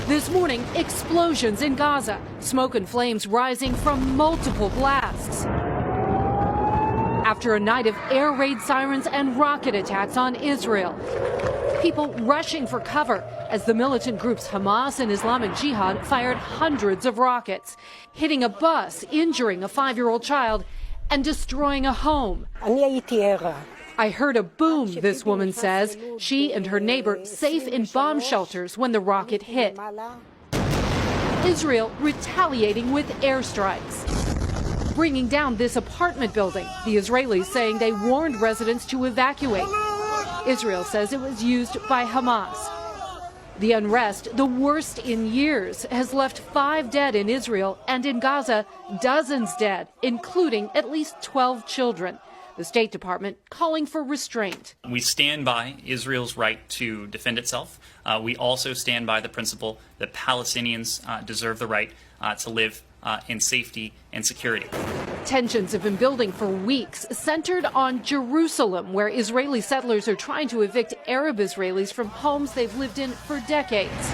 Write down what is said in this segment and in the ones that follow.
This morning, explosions in Gaza, smoke and flames rising from multiple blasts. After a night of air raid sirens and rocket attacks on Israel, people rushing for cover as the militant groups Hamas and Islamic Jihad fired hundreds of rockets, hitting a bus, injuring a 5-year-old child, and destroying a home. I heard a boom, this woman says. She and her neighbor safe in bomb shelters when the rocket hit. Israel retaliating with airstrikes, bringing down this apartment building. The Israelis saying they warned residents to evacuate. Israel says it was used by Hamas. The unrest, the worst in years, has left 5 dead in Israel and in Gaza, dozens dead, including at least 12 children. The State Department calling for restraint. We stand by Israel's right to defend itself. We also stand by the principle that Palestinians deserve the right to live in safety and security. Tensions have been building for weeks, centered on Jerusalem, where Israeli settlers are trying to evict Arab Israelis from homes they've lived in for decades.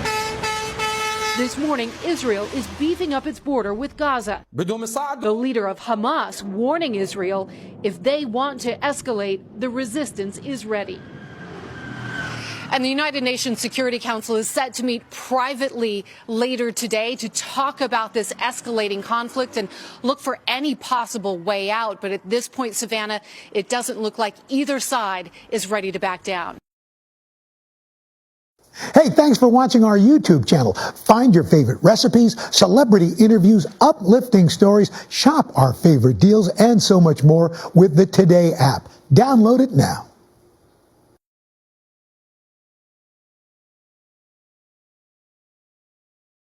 This morning, Israel is beefing up its border with Gaza. The leader of Hamas warning Israel if they want to escalate, the resistance is ready. And the United Nations Security Council is set to meet privately later today to talk about this escalating conflict and look for any possible way out. But at this point, Savannah, it doesn't look like either side is ready to back down. Hey, thanks for watching our YouTube channel. Find your favorite recipes, celebrity interviews, uplifting stories, shop our favorite deals, and so much more with the Today app. Download it now.